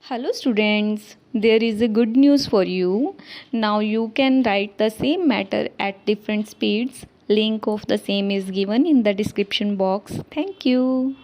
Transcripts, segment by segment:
Hello students, there is a good news for you. Now you can write the same matter at different speeds. Link of the same is given in the description box. Thank you.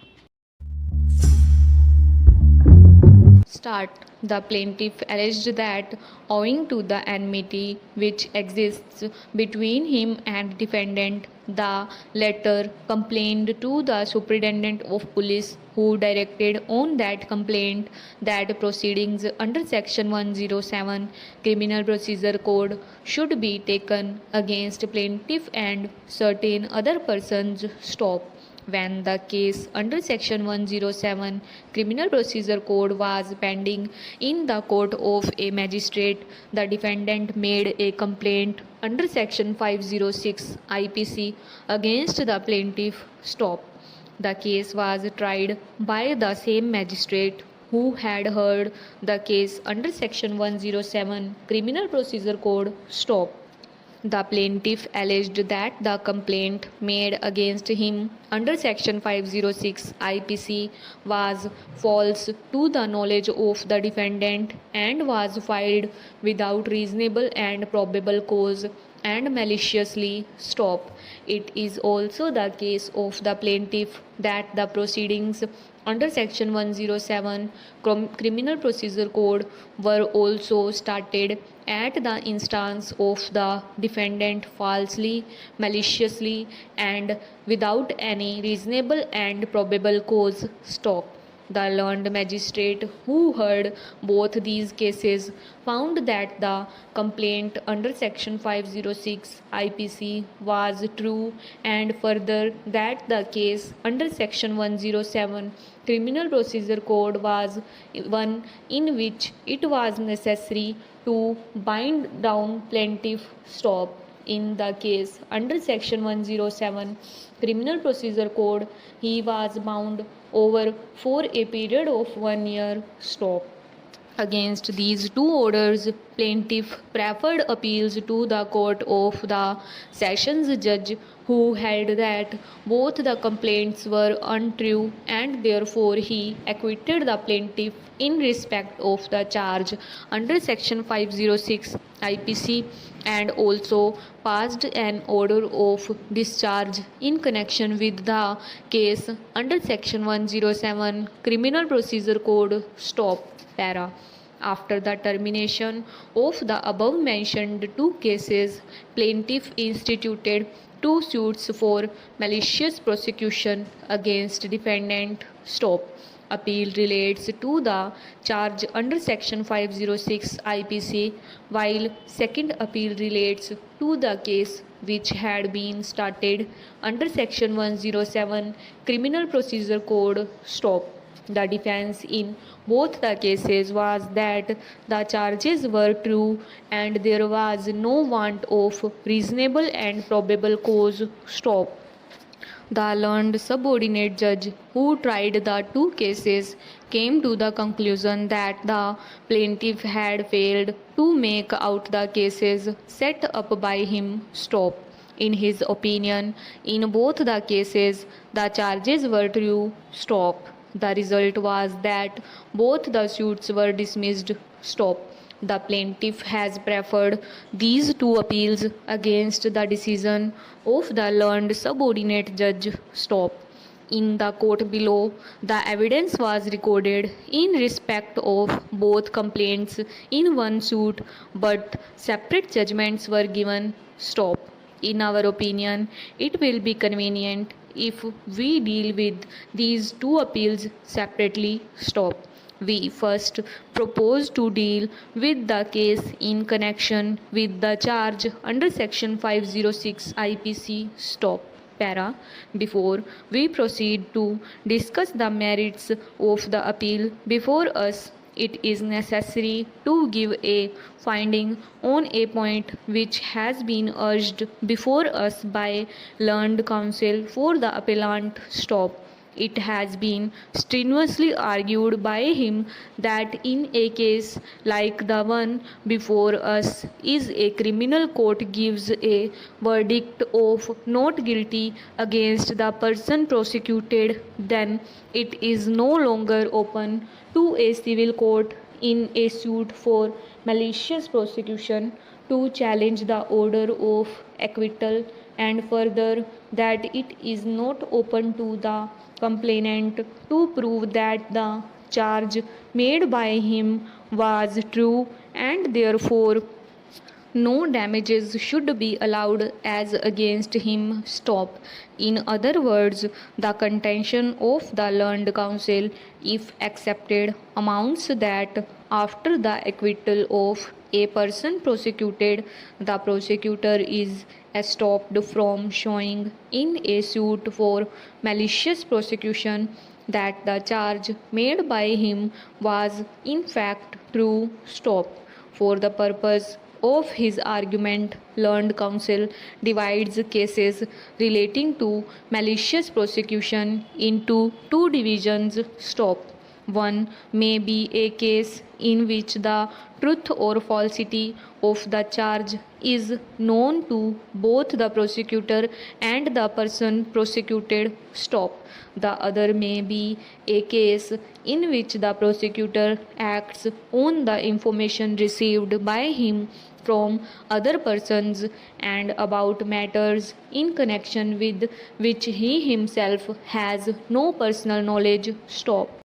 Start. The plaintiff alleged that owing to the enmity which exists between him and defendant, the latter complained to the superintendent of police, who directed on that complaint that proceedings under section 107 criminal procedure code should be taken against plaintiff and certain other persons. Stop. When the case under section 107 criminal procedure code was pending in the court of a magistrate, the defendant made a complaint under section 506 IPC against the plaintiff. Stop. The case was tried by the same magistrate who had heard the case under section 107 criminal procedure code. Stop. The plaintiff alleged that the complaint made against him under section 506 IPC was false to the knowledge of the defendant and was filed without reasonable and probable cause and maliciously. Stop. It is also the case of the plaintiff that the proceedings under section 107 criminal procedure code were also started at the instance of the defendant falsely, maliciously, and without any reasonable and probable cause. Stop. The learned magistrate who heard both these cases found that the complaint under section 506 IPC was true, and further that the case under section 107 criminal procedure code was one in which it was necessary to bind down plaintiff. Stop. In the case under section 107 criminal procedure code, he was bound over for a period of 1 year. Stop. Against these two orders, plaintiff preferred appeals to the court of the sessions judge, who held that both the complaints were untrue, and therefore he acquitted the plaintiff in respect of the charge under section 506 IPC, and also passed an order of discharge in connection with the case under section 107 criminal procedure code. Stop. Para. After the termination of the above mentioned two cases, plaintiff instituted two suits for malicious prosecution against defendant. Stop. Appeal relates to the charge under section 506 IPC, while second appeal relates to the case which had been started under section 107 criminal procedure code. Stop. The defense in both the cases was that the charges were true and there was no want of reasonable and probable cause. Stop. The learned subordinate judge who tried the two cases came to the conclusion that the plaintiff had failed to make out the cases set up by him. Stop. In his opinion, in both the cases, the charges were true. Stop. The result was that both the suits were dismissed. Stop. The plaintiff has preferred these two appeals against the decision of the learned subordinate judge. Stop. In the court below, the evidence was recorded in respect of both complaints in one suit, but separate judgments were given. Stop. In our opinion, it will be convenient if we deal with these two appeals separately. Stop. We first propose to deal with the case in connection with the charge under section 506 IPC. Stop. Para. Before we proceed to discuss the merits of the appeal before us, it is necessary to give a finding on a point which has been urged before us by learned counsel for the appellant. Stop. It has been strenuously argued by him that in a case like the one before us, is a criminal court gives a verdict of not guilty against the person prosecuted, then it is no longer open to a civil court in a suit for malicious prosecution to challenge the order of acquittal, and further that it is not open to the complainant to prove that the charge made by him was true, and therefore no damages should be allowed as against him. Stop. In other words, the contention of the learned counsel, if accepted, amounts that after the acquittal of a person prosecuted, the prosecutor is stopped from showing in a suit for malicious prosecution that the charge made by him was in fact true. Stop. For the purpose of his argument, learned counsel divides cases relating to malicious prosecution into two divisions. Stop. One may be a case in which the truth or falsity of the charge is known to both the prosecutor and the person prosecuted. Stop. The other may be a case in which the prosecutor acts on the information received by him from other persons and about matters in connection with which he himself has no personal knowledge. Stop.